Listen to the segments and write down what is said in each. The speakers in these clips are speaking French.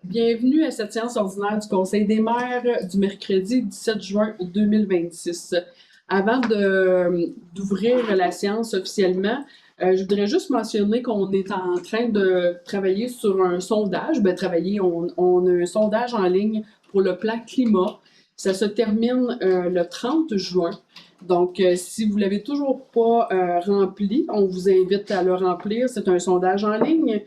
Bienvenue à cette séance ordinaire du Conseil des maires du mercredi 17 juin 2026. Avant d'ouvrir la séance officiellement, je voudrais juste mentionner qu'on est en train de travailler sur un sondage. On a un sondage en ligne pour le plan climat. Ça se termine le 30 juin. Donc, si vous ne l'avez toujours pas rempli, on vous invite à le remplir. C'est un sondage en ligne.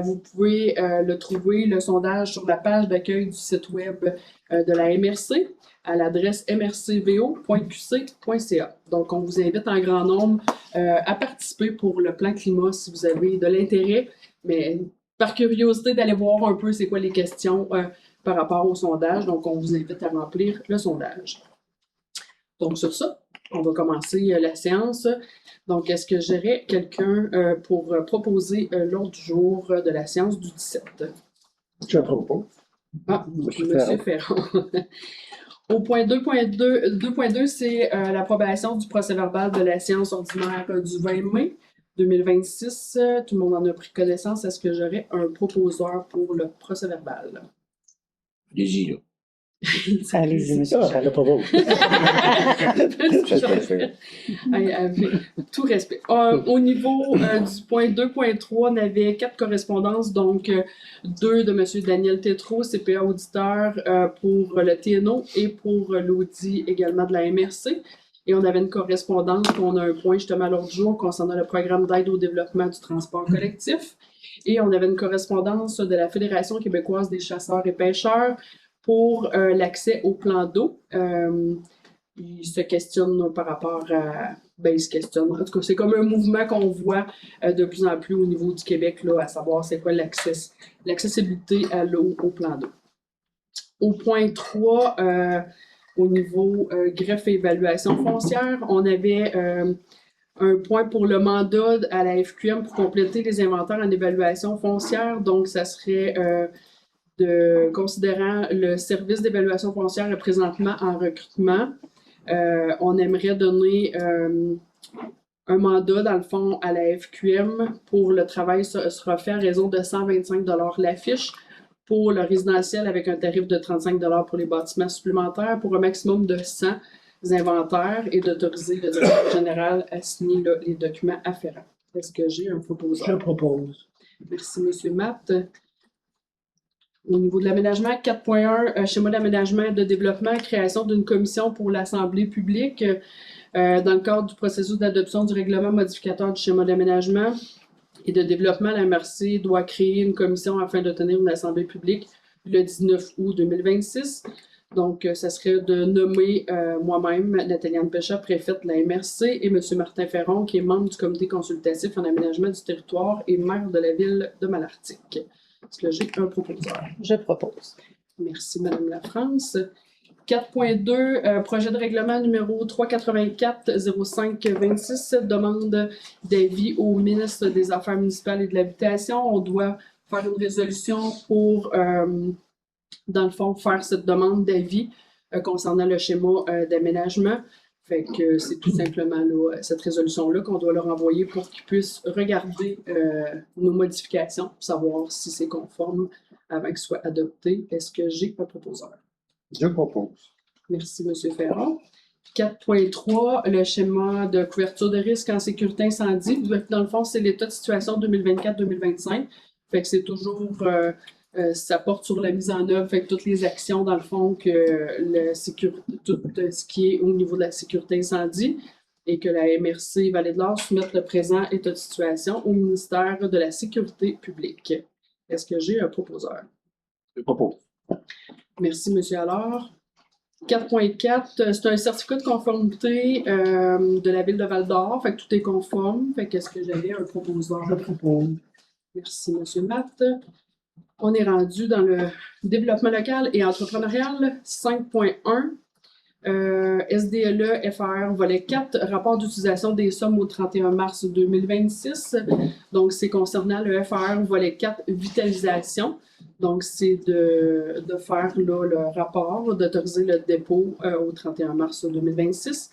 Vous pouvez le trouver, le sondage, sur la page d'accueil du site web de la MRC à l'adresse mrcvo.qc.ca. Donc, on vous invite en grand nombre à participer pour le plan climat si vous avez de l'intérêt, mais par curiosité d'aller voir un peu c'est quoi les questions par rapport au sondage. Donc, on vous invite à remplir le sondage. Donc, sur ça, on va commencer la séance. Donc, est-ce que j'aurais quelqu'un pour proposer l'ordre du jour de la séance du 17? Je propose. Ah, M. Ferron. Au point 2.2, c'est l'approbation du procès-verbal de la séance ordinaire du 20 mai 2026. Tout le monde en a pris connaissance. Est-ce que j'aurais un proposeur pour le procès-verbal? Allez-y, là. Allez-y, monsieur. Je propose. Avec tout respect. Au niveau du point 2.3, on avait 4 correspondances, donc 2 de M. Daniel Tétrault, CPA auditeur pour le TNO et pour l'audit également de la MRC. Et on avait une correspondance, on a un point justement à l'ordre du jour concernant le programme d'aide au développement du transport collectif. Et on avait une correspondance de la Fédération québécoise des chasseurs et pêcheurs pour l'accès au plan d'eau. Ils se questionnent par rapport à... ils se questionnent. En tout cas, c'est comme un mouvement qu'on voit de plus en plus au niveau du Québec, là, à savoir c'est quoi l'accessibilité à l'eau, au plan d'eau. Au point 3, au niveau greffe et évaluation foncière, on avait un point pour le mandat à la FQM pour compléter les inventaires en évaluation foncière. Donc, ça serait... considérant le service d'évaluation foncière est présentement en recrutement, on aimerait donner un mandat, dans le fond, à la FQM pour le travail sera fait à raison de 125 $ la fiche pour le résidentiel avec un tarif de 35 $ pour les bâtiments supplémentaires pour un maximum de 100 inventaires et d'autoriser le directeur général à signer les documents afférents. Est-ce que j'ai un proposeur? Je propose. Merci, M. Matt. Au niveau de l'aménagement, 4.1, schéma d'aménagement et de développement, création d'une commission pour l'Assemblée publique. Dans le cadre du processus d'adoption du règlement modificateur du schéma d'aménagement et de développement, la MRC doit créer une commission afin de tenir une Assemblée publique le 19 août 2026. Donc, ça serait de nommer moi-même, Nathalie-Anne Pécha, préfète de la MRC, et M. Martin Ferron, qui est membre du comité consultatif en aménagement du territoire et maire de la ville de Malartic. Est-ce que j'ai un proposeur? Je propose. Merci, Mme Lafrance. 4.2, projet de règlement numéro 384-05-26, demande d'avis au ministre des Affaires municipales et de l'Habitation. On doit faire une résolution pour, dans le fond, faire cette demande d'avis concernant le schéma d'aménagement. Fait que c'est tout simplement là, cette résolution-là qu'on doit leur envoyer pour qu'ils puissent regarder nos modifications, pour savoir si c'est conforme avant qu'il soit adopté. Est-ce que j'ai un proposeur? Je propose. Merci, M. Ferron. 4.3, le schéma de couverture de risque en sécurité incendie. Dans le fond, c'est l'état de situation 2024-2025. Fait que c'est toujours... ça porte sur la mise en œuvre, fait que toutes les actions, dans le fond, tout ce qui est au niveau de la sécurité incendie et que la MRC Vallée-de-l'Or soumette le présent état de situation au ministère de la Sécurité publique. Est-ce que j'ai un proposeur? Je propose. Merci, M. Allard. 4.4, c'est un certificat de conformité de la ville de Val-d'Or, fait que tout est conforme. Fait qu'est-ce que j'avais un proposeur? Je propose. Merci, M. Matt. On est rendu dans le développement local et entrepreneurial. 5.1, SDLE FR volet 4, rapport d'utilisation des sommes au 31 mars 2026. Donc, c'est concernant le FR volet 4, vitalisation. Donc, c'est de faire là, le rapport, d'autoriser le dépôt au 31 mars 2026.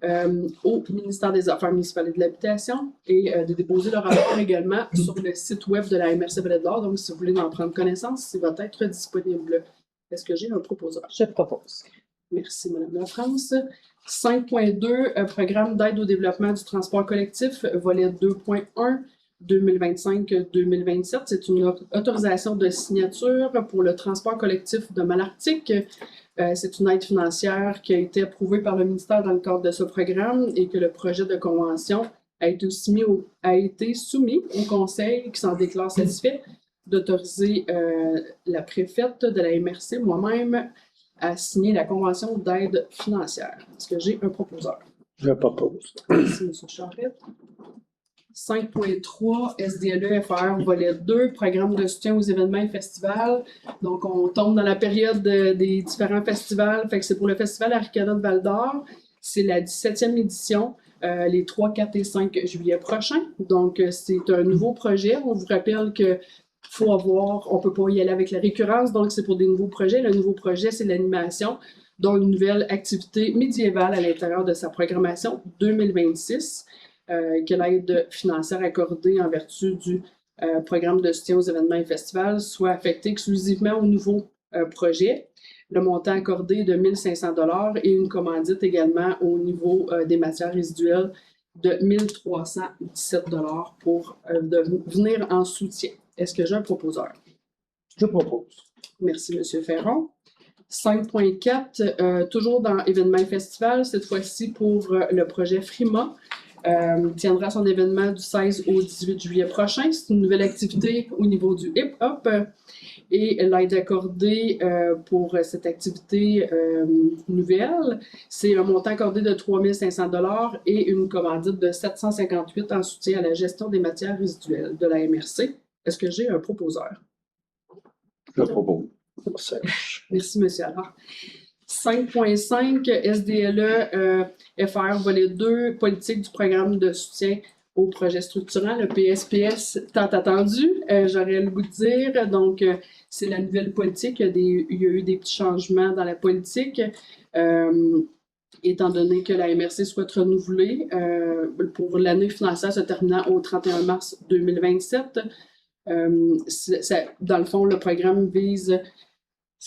au ministère des Affaires municipales et de l'Habitation et de déposer le rapport également sur le site web de la MRC Vallée-de-l'Or. Donc, si vous voulez en prendre connaissance, il va être disponible. Est-ce que j'ai un proposeur? Je propose. Merci, Mme Lafrance. 5.2, programme d'aide au développement du transport collectif, volet 2.1, 2025-2027. C'est une autorisation de signature pour le transport collectif de Malartic. C'est une aide financière qui a été approuvée par le ministère dans le cadre de ce programme et que le projet de convention a été soumis au Conseil qui s'en déclare satisfait d'autoriser la préfète de la MRC, moi-même, à signer la convention d'aide financière. Est-ce que j'ai un proposeur? Je propose. Merci, M. Charette. 5.3, SDLE FR, volet 2, programme de soutien aux événements et festivals. Donc, on tombe dans la période des différents festivals. Fait que c'est pour le Festival Arcana de Val-d'Or. C'est la 17e édition, les 3, 4 et 5 juillet prochains. Donc, c'est un nouveau projet. On vous rappelle que on peut pas y aller avec la récurrence, donc c'est pour des nouveaux projets. Le nouveau projet, c'est l'animation, dont une nouvelle activité médiévale à l'intérieur de sa programmation 2026, que l'aide financière accordée en vertu du programme de soutien aux événements et festivals soit affectée exclusivement au nouveau projet. Le montant accordé est de 1 500 $ et une commandite également au niveau des matières résiduelles de 1 317 $ pour venir en soutien. Est-ce que j'ai un proposeur? Je propose. Merci, M. Ferron. 5.4, toujours dans événements et festivals, cette fois-ci pour le projet Frima. Tiendra son événement du 16 au 18 juillet prochain. C'est une nouvelle activité au niveau du hip-hop. Et l'aide accordée pour cette activité nouvelle, c'est un montant accordé de 3 500 $ et une commandite de 758 en soutien à la gestion des matières résiduelles de la MRC. Est-ce que j'ai un proposeur? Je propose. Merci, M. Allard. 5.5, SDLE FR, volet 2, politique du programme de soutien au projet structurant, le PSPS tant attendu, j'aurais le goût de dire. Donc, c'est la nouvelle politique. Il y a eu des petits changements dans la politique. Étant donné que la MRC souhaite renouveler pour l'année financière se terminant au 31 mars 2027. Dans le fond, le programme vise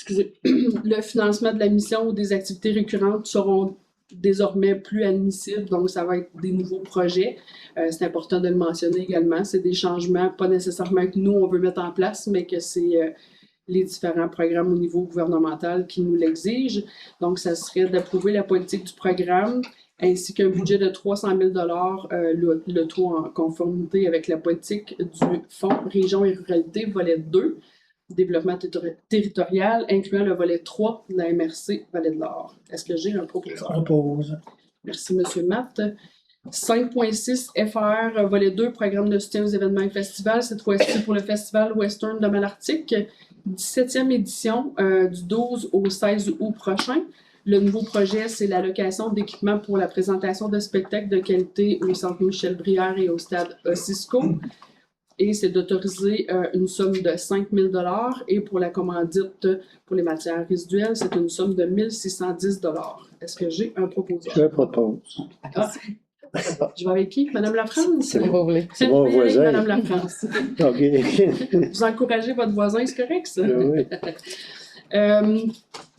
le financement de la mission ou des activités récurrentes seront désormais plus admissibles, donc ça va être des nouveaux projets. C'est important de le mentionner également. C'est des changements, pas nécessairement que nous, on veut mettre en place, mais que c'est les différents programmes au niveau gouvernemental qui nous l'exigent. Donc, ça serait d'approuver la politique du programme ainsi qu'un budget de 300 000 $, le tout en conformité avec la politique du Fonds Région et Ruralité, volet 2, développement territorial, incluant le volet 3 de la MRC Vallée-de-l'Or. Est-ce que j'ai un proposeur? Je propose. Merci, M. Matt. 5.6 FR, volet 2, programme de soutien aux événements et festivals, cette fois-ci pour le Festival Western de Malartic, 17e édition du 12 au 16 août prochain. Le nouveau projet, c'est l'allocation d'équipements pour la présentation de spectacles de qualité au Centre Michel-Brière et au Stade Cisco. Et c'est d'autoriser une somme de 5 000 $ et pour la commandite pour les matières résiduelles, c'est une somme de 1 610 $. Est-ce que j'ai un proposeur? Je propose. Ah, je vais avec qui? Madame Lafrance? Si vous voulez. C'est mon voisin. Madame Lafrance. OK. Vous encouragez votre voisin, c'est correct, ça? Oui.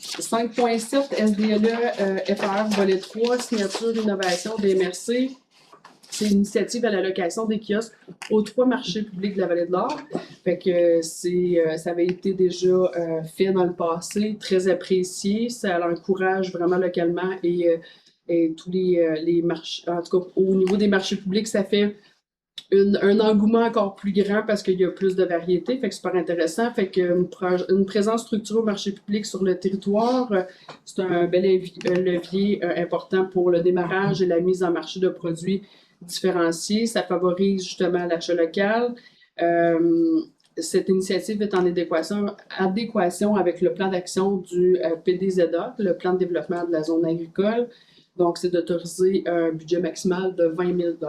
5.7 SDLE FR, volet 3, signature innovation des MRC. C'est une initiative à l'allocation des kiosques aux 3 marchés publics de la Vallée-de-l'Or. Fait que ça avait été déjà fait dans le passé, très apprécié. Ça encourage vraiment localement et tous les marchés, en tout cas au niveau des marchés publics, ça fait un engouement encore plus grand parce qu'il y a plus de variété. Fait que c'est super intéressant. Fait qu'une présence structurée au marché public sur le territoire, c'est un bel levier important pour le démarrage et la mise en marché de produits différenciés. Ça favorise justement l'achat local. Cette initiative est en adéquation avec le plan d'action du PDZA, le plan de développement de la zone agricole. Donc, c'est d'autoriser un budget maximal de 20 000 $.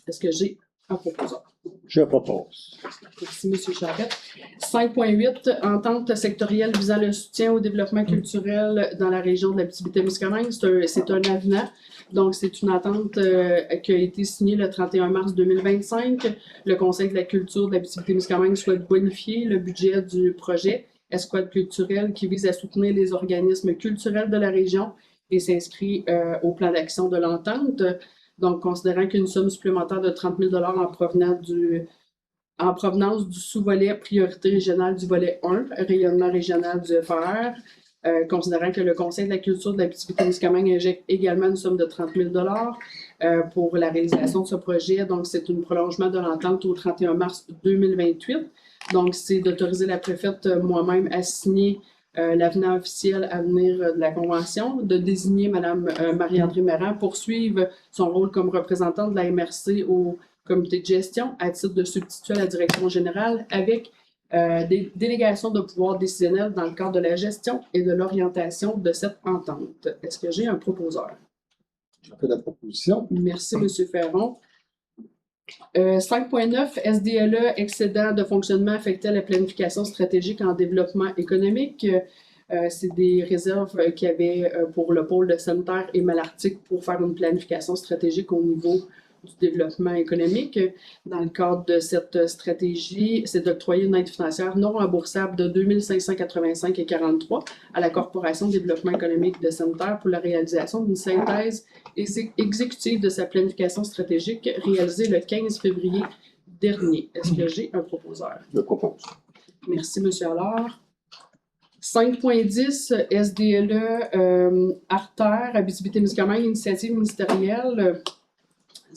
Est-ce que j'ai un proposeur? Je propose. Merci, M. Charette. 5.8, entente sectorielle visant le soutien au développement culturel dans la région de l'Abitibi-Témiscamingue. C'est un avenant. Donc, c'est une entente qui a été signée le 31 mars 2025. Le Conseil de la culture de l'Abitibi-Témiscamingue souhaite bonifier le budget du projet Escouade culturelle qui vise à soutenir les organismes culturels de la région et s'inscrit au plan d'action de l'entente. Donc, considérant qu'une somme supplémentaire de 30 000 en provenance du sous-volet priorité régionale du volet 1, rayonnement régional du FR, considérant que le Conseil de la culture de l'Abitibi-Témiscamingue injecte également une somme de 30 000 pour la réalisation de ce projet. Donc, c'est un prolongement de l'entente au 31 mars 2028. Donc, c'est d'autoriser la préfète moi-même à signer l'avenant officiel à venir de la Convention, de désigner Mme Marie-André Méran pour suivre son rôle comme représentante de la MRC au comité de gestion à titre de substitut à la direction générale avec des délégations de pouvoir décisionnel dans le cadre de la gestion et de l'orientation de cette entente. Est-ce que j'ai un proposeur? Je fais la proposition. Merci, M. Ferron. 5.9, SDLE, excédent de fonctionnement affecté à la planification stratégique en développement économique. C'est des réserves qu'il y avait pour le pôle de sanitaire et Malartic pour faire une planification stratégique au niveau du développement économique. Dans le cadre de cette stratégie, c'est d'octroyer une aide financière non remboursable de 2 585,43 à la Corporation de développement économique de sanitaire pour la réalisation d'une synthèse exécutive de sa planification stratégique réalisée le 15 février dernier. Est-ce que j'ai un proposeur? Je propose. Merci, M. Allard. 5.10, SDLE, Artère, Abitibi-Témiscamingue, initiative ministérielle.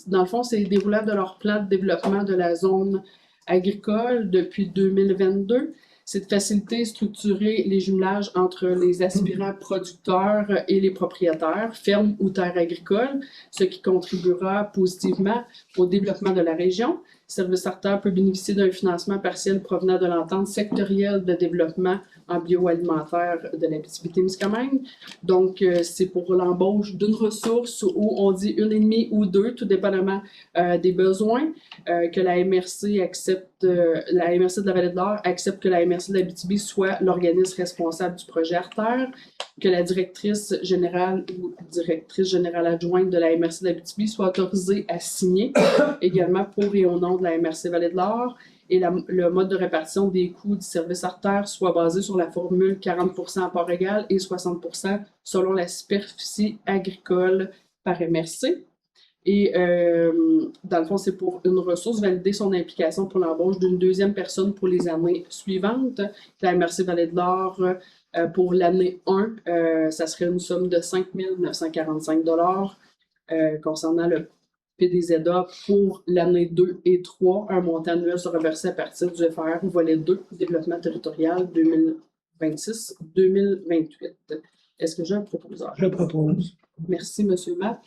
Dans le fond, c'est le déroulage de leur plan de développement de la zone agricole depuis 2022. C'est de faciliter et structurer les jumelages entre les aspirants producteurs et les propriétaires, fermes ou terres agricoles, ce qui contribuera positivement au développement de la région. Service Artère peut bénéficier d'un financement partiel provenant de l'entente sectorielle de développement en bioalimentaire de l'Abitibi-Témiscamingue. Donc, c'est pour l'embauche d'une ressource où on dit 1,5 ou 2, tout dépendamment des besoins, que la MRC accepte, la MRC de la Vallée-de-l'Or accepte que la MRC de l'Abitibi soit l'organisme responsable du projet Artère, que la directrice générale ou directrice générale adjointe de la MRC de l'Abitibi soit autorisée à signer également pour et au nom de la MRC Vallée-de-l'Or et le mode de répartition des coûts du service Artère soit basé sur la formule 40% à part égale et 60% selon la superficie agricole par MRC. Et dans le fond, c'est pour une ressource valider son implication pour l'embauche d'une deuxième personne pour les années suivantes. La MRC Vallée-de-l'Or, pour l'année 1, ça serait une somme de 5 945 $ concernant le PDZA pour l'année 2 et 3. Un montant annuel sera versé à partir du FR volet 2, développement territorial 2026-2028. Est-ce que j'ai un proposeur? Je propose. Merci, M. Matt.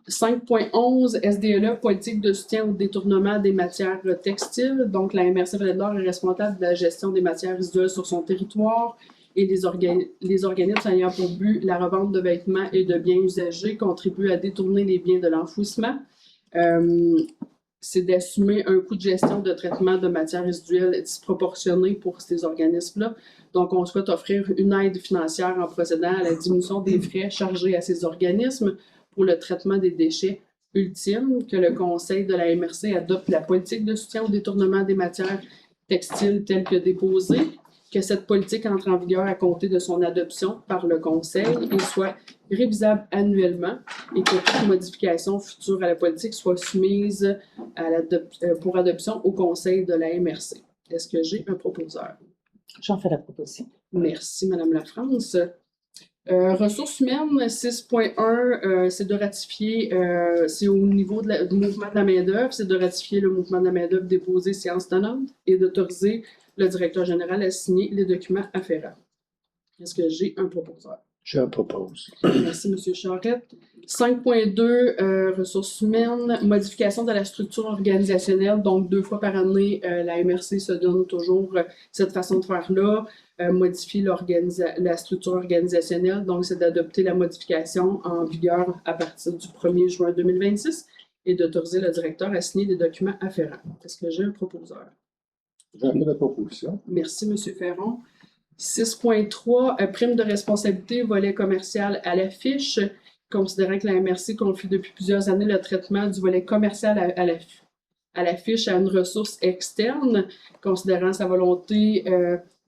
5.11, SDLE, politique de soutien au détournement des matières textiles. Donc, la MRC Vallée-de-l'Or est responsable de la gestion des matières résiduelles sur son territoire et les organismes ayant pour but la revente de vêtements et de biens usagés contribuent à détourner les biens de l'enfouissement. C'est d'assumer un coût de gestion de traitement de matières résiduelles disproportionné pour ces organismes-là. Donc, on souhaite offrir une aide financière en procédant à la diminution des frais chargés à ces organismes pour le traitement des déchets ultimes, que le Conseil de la MRC adopte la politique de soutien au détournement des matières textiles telle que déposée, que cette politique entre en vigueur à compter de son adoption par le Conseil et soit révisable annuellement et que toute modification future à la politique soit soumise pour adoption au Conseil de la MRC. Est-ce que j'ai un proposeur? J'en fais la proposition. Merci, Mme Lafrance. Ressources humaines, 6.1, c'est de ratifier, c'est au niveau du mouvement de la main-d'œuvre, c'est de ratifier le mouvement de la main-d'œuvre déposé séance tenante et d'autoriser le directeur général à signer les documents afférents. Est-ce que j'ai un proposeur? Je propose. Merci, M. Charette. 5.2, ressources humaines, modification de la structure organisationnelle. Donc, 2 fois par année, la MRC se donne toujours cette façon de faire-là, modifier la structure organisationnelle. Donc, c'est d'adopter la modification en vigueur à partir du 1er juin 2026. et d'autoriser le directeur à signer les documents afférents. Est-ce que j'ai un proposeur? J'en fais la proposition. Merci, M. Ferron. 6.3, prime de responsabilité, volet commercial à l'affiche. Considérant que la MRC confie depuis plusieurs années le traitement du volet commercial à l'affiche à une ressource externe, considérant sa volonté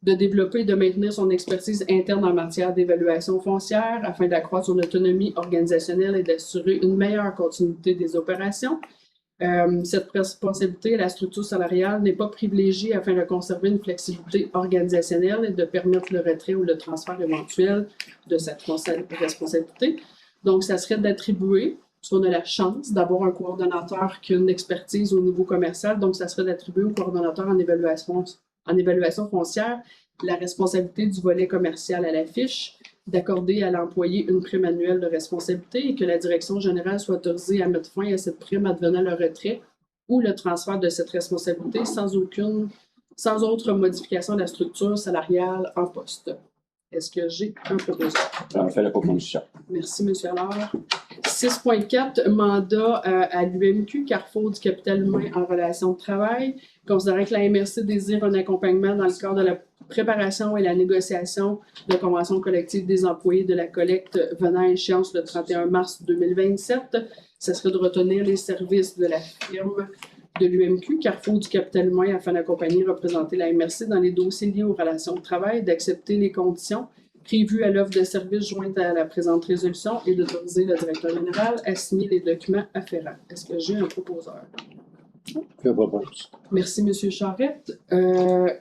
de développer et de maintenir son expertise interne en matière d'évaluation foncière afin d'accroître son autonomie organisationnelle et d'assurer une meilleure continuité des opérations. Cette responsabilité à la structure salariale n'est pas privilégiée afin de conserver une flexibilité organisationnelle et de permettre le retrait ou le transfert éventuel de cette responsabilité. Donc, ça serait d'attribuer, parce qu'on a la chance d'avoir un coordonnateur qui a une expertise au niveau commercial, donc ça serait d'attribuer au coordonnateur en évaluation foncière la responsabilité du volet commercial à l'affiche, d'accorder à l'employé une prime annuelle de responsabilité et que la direction générale soit autorisée à mettre fin à cette prime advenant le retrait ou le transfert de cette responsabilité sans autre modification de la structure salariale en poste. Est-ce que j'ai un proposeur? J'en fais la proposition. Merci, M. Allard. 6.4, mandat à l'UMQ, Carrefour du capital humain en relation de travail. Considérant que la MRC désire un accompagnement dans le cadre de la préparation et la négociation de convention collective des employés de la collecte venant à échéance le 31 mars 2027, ce serait de retenir les services de la firme de l'UMQ, Carrefour du capital humain, afin d'accompagner et représenter la MRC dans les dossiers liés aux relations de travail, d'accepter les conditions prévues à l'offre de services jointe à la présente résolution et d'autoriser le directeur général à signer les documents afférents. Est-ce que j'ai un proposeur? Je propose. Merci, M. Charette.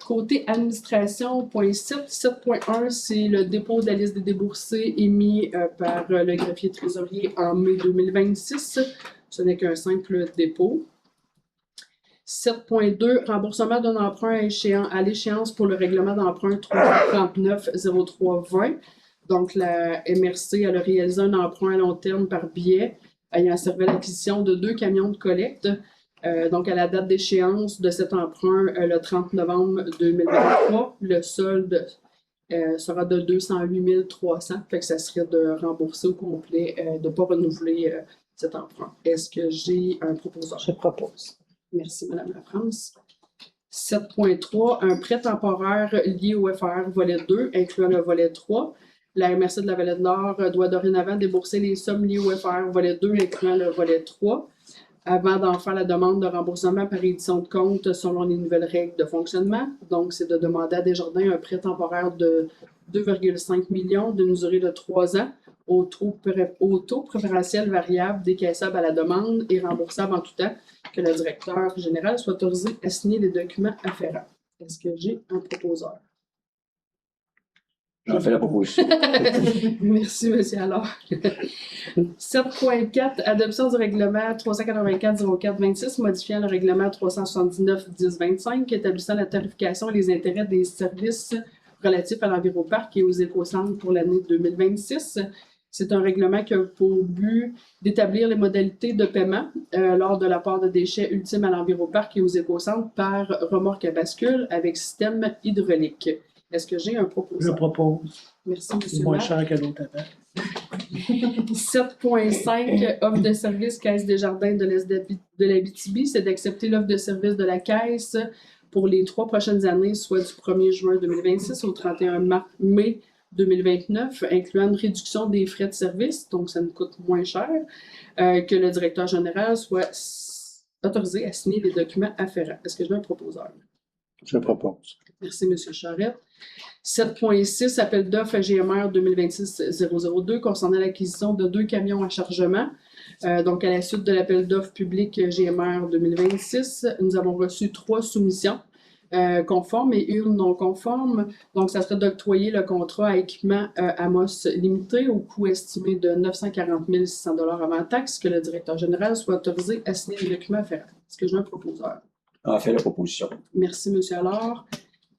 Côté administration, point 7, 7.1, c'est le dépôt de la liste des déboursés émis par le greffier trésorier en mai 2026. Ce n'est qu'un simple dépôt. 7.2, remboursement d'un emprunt à l'échéance pour le règlement d'emprunt 339-03-20. Donc, la MRC a réalisé un emprunt à long terme par billet ayant servi à l'acquisition de 2 camions de collecte. Donc, à la date d'échéance de cet emprunt, le 30 novembre 2023, le solde sera de 208 300. Fait que ça serait de rembourser au complet, de ne pas renouveler cet emprunt. Est-ce que j'ai un proposeur? Je propose. Merci, Mme Lafrance. 7.3, un prêt temporaire lié au FR volet 2, incluant le volet 3. La MRC de la Vallée-de-Nord doit dorénavant débourser les sommes liées au FR volet 2, incluant le volet 3, avant d'en faire la demande de remboursement par édition de compte selon les nouvelles règles de fonctionnement. Donc, c'est de demander à Desjardins un prêt temporaire de 2,5 millions d'une durée de 3 ans au taux préférentiel variable décaissable à la demande et remboursable en tout temps, que le directeur général soit autorisé à signer les documents afférents. Est-ce que j'ai un proposeur? J'en fais la proposition. Merci, M. Allard. 7.4, adoption du règlement 384-04-26, modifiant le règlement 379-10-25, établissant la tarification et les intérêts des services relatifs à l'enviroparc et aux écocentres pour l'année 2026. C'est un règlement qui a pour but d'établir les modalités de paiement lors de l'apport de déchets ultimes à l'enviroparc et aux écocentres par remorque à bascule avec système hydraulique. Est-ce que j'ai un proposeur? Je propose. Merci, M. C'est moins Maire. cher qu'à l'autre avant. 7.5, offre de service Caisse Desjardins de l'Abitibi, c'est d'accepter l'offre de service de la Caisse pour les 3 prochaines années, soit du 1er juin 2026 au 31 mai 2029, incluant une réduction des frais de service, donc ça nous coûte moins cher, que le directeur général soit autorisé à signer les documents afférents. Est-ce que j'ai un proposeur? Je propose. Merci, M. Charette. 7.6, appel d'offres GMR 2026-002 concernant l'acquisition de 2 camions à chargement. Donc, à la suite de l'appel d'offres public GMR 2026, nous avons reçu 3 soumissions conformes et une non conforme. Donc, ça serait d'octroyer le contrat à équipement Amos Limité au coût estimé de 940 600 $ avant taxe, que le directeur général soit autorisé à signer les documents afférents. Est-ce que j'ai un proposeur? J'en fais la proposition. Merci, M. Allard.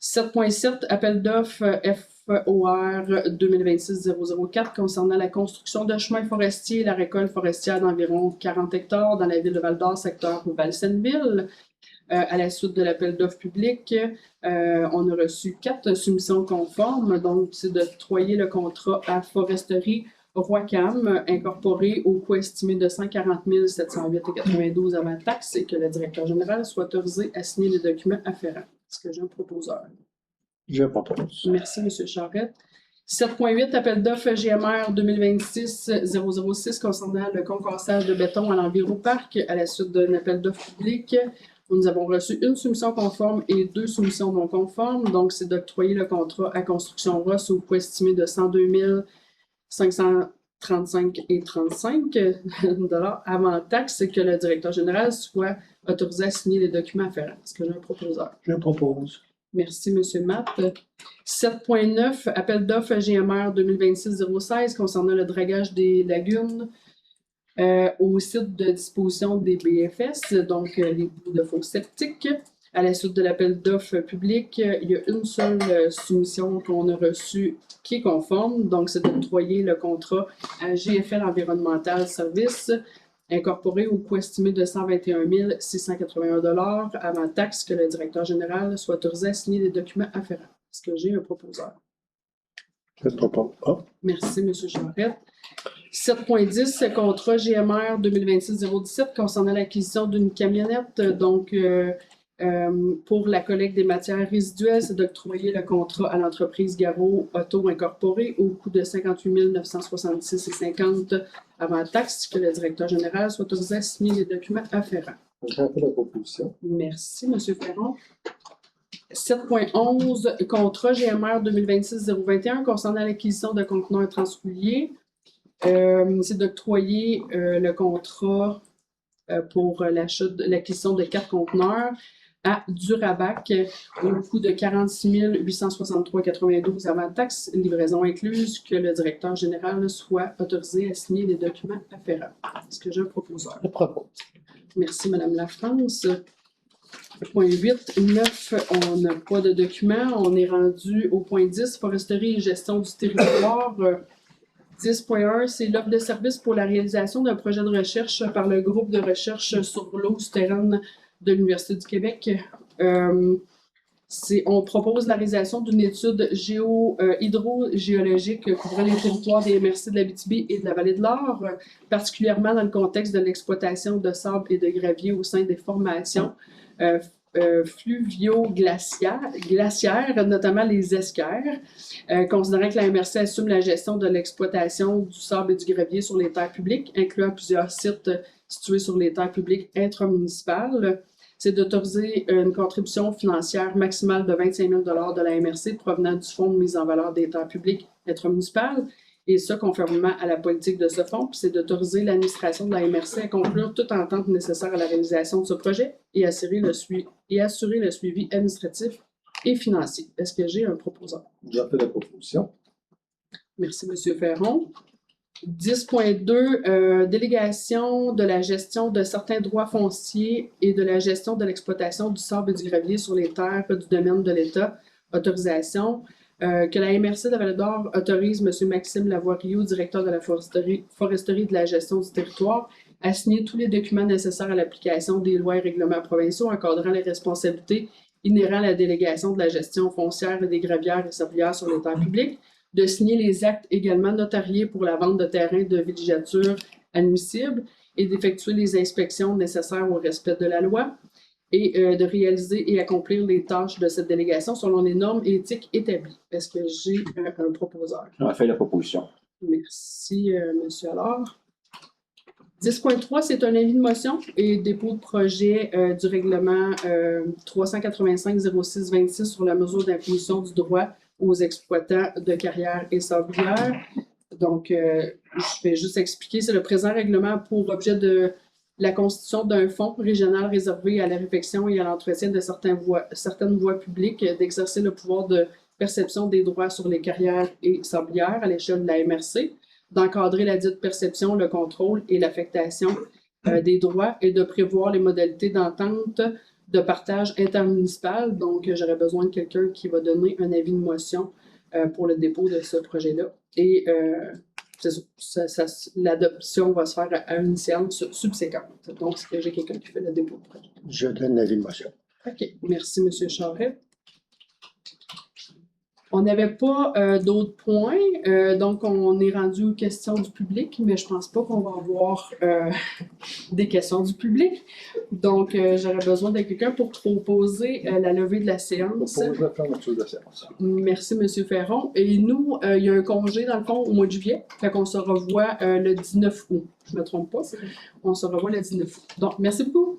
7.7, appel d'offres FOR 2026-004 concernant la construction de chemins forestiers et la récolte forestière d'environ 40 hectares dans la ville de Val-d'Or, secteur Valsenville. À la suite de l'appel d'offres public, on a reçu 4 soumissions conformes. Donc, c'est d'octroyer le contrat à Foresterie Roicam, incorporé au coût estimé de 140 708,92 avant taxe et que le directeur général soit autorisé à signer les documents afférents. Est-ce que j'ai un proposeur? Je propose. Merci, M. Charette. 7.8, appel d'offres GMR 2026-006 concernant le concassage de béton à l'Enviroparc à la suite d'un appel d'offres public. Nous avons reçu une soumission conforme et 2 soumissions non conformes. Donc, c'est d'octroyer le contrat à Construction Ross au coût estimé de 102 535,35 avant taxe et que le directeur général soit autorisé à signer les documents afférents. Est-ce que j'ai un proposeur? Je propose. Merci, M. Matt. 7.9, appel d'offres GMR 2026-016 concernant le dragage des lagunes au site de disposition des BFS, donc les bouts de faux septiques. À la suite de l'appel d'offres public, il y a une seule soumission qu'on a reçue qui est conforme, donc c'est d'octroyer le contrat à GFL Environnemental Service, incorporé au coût estimé de 121 681 avant taxe que le directeur général soit autorisé à signer les documents afférents. Est-ce que j'ai un proposeur? Je propose. Ah, Merci, M. Charette. 7.10, contrat GMR 2026-017 concernant l'acquisition d'une camionnette. Donc, pour la collecte des matières résiduelles, c'est d'octroyer le contrat à l'entreprise Garot Auto Incorporée au coût de 58 966,50 avant taxe que le directeur général soit autorisé à signer les documents afférents. j'en fais la proposition. Merci, M. Ferron. 7.11, contrat GMR 2026-021 concernant l'acquisition de conteneurs transfouliers. C'est d'octroyer le contrat pour l'acquisition de 4 conteneurs à Durabac au coût de 46 863,92 avant taxe, livraison incluse, que le directeur général soit autorisé à signer les documents afférents. Est-ce que j'ai un proposeur? Je propose. Merci, Mme Lafrance. Point 8, 9, on n'a pas de documents. On est rendu au point 10, foresterie et gestion du territoire. 10.1, c'est l'offre de service pour la réalisation d'un projet de recherche par le groupe de recherche sur l'eau souterraine de l'Université du Québec. On propose la réalisation d'une étude hydrogéologique couvrant les territoires des MRC de l'Abitibi et de la Vallée de l'Or, particulièrement dans le contexte de l'exploitation de sable et de gravier au sein des formations fluvio-glaciaires, notamment les esquerres, considérant que la MRC assume la gestion de l'exploitation du sable et du gravier sur les terres publiques, incluant plusieurs sites situés sur les terres publiques intramunicipales. C'est d'autoriser une contribution financière maximale de 25 000 $ de la MRC provenant du Fonds de mise en valeur des terres publiques intramunicipales, et ça conformément à la politique de ce fonds. Puis c'est d'autoriser l'administration de la MRC à conclure toute entente nécessaire à la réalisation de ce projet et assurer le suivi administratif et financier. Est-ce que j'ai un proposeur? J'en fais la proposition. Merci, M. Ferron. 10.2, délégation de la gestion de certains droits fonciers et de la gestion de l'exploitation du sable et du gravier sur les terres du domaine de l'État. Autorisation. Que la MRC de la Vallée d'Or autorise M. Maxime Lavoie-Rio, directeur de la foresterie de la gestion du territoire, à signer tous les documents nécessaires à l'application des lois et règlements provinciaux encadrant les responsabilités inhérentes à la délégation de la gestion foncière des gravières et sablières sur les terres publiques, de signer les actes également notariés pour la vente de terrains de villégiature admissibles et d'effectuer les inspections nécessaires au respect de la loi et de réaliser et accomplir les tâches de cette délégation selon les normes éthiques établies. Est-ce que j'ai un proposeur? J'en fais la proposition. Merci, M. Allard. 10.3, c'est un avis de motion et dépôt de projet du règlement 385-06-26 sur la mesure d'imposition du droit aux exploitants de carrières et sablières. Donc, je vais juste expliquer. C'est le présent règlement pour objet de la constitution d'un fonds régional réservé à la réfection et à l'entretien de certaines voies publiques, d'exercer le pouvoir de perception des droits sur les carrières et sablières à l'échelle de la MRC, d'encadrer la dite perception, le contrôle et l'affectation des droits et de prévoir les modalités d'entente de partage intermunicipal. Donc, j'aurais besoin de quelqu'un qui va donner un avis de motion pour le dépôt de ce projet-là. Et l'adoption va se faire à une séance subséquente. Donc, j'ai quelqu'un qui fait le dépôt de projet. Je donne l'avis de motion. OK. Merci, M. Charette. On n'avait pas d'autres points, donc on est rendu aux questions du public, mais je pense pas qu'on va avoir des questions du public. Donc, j'aurais besoin de quelqu'un pour proposer la levée de la séance. Propose la fermeture de la séance. Merci, M. Ferron. Et nous, il y a un congé, dans le fond, au mois de juillet. Fait qu'on se revoit le 19 août. Je ne me trompe pas. On se revoit le 19 août. Donc, merci beaucoup.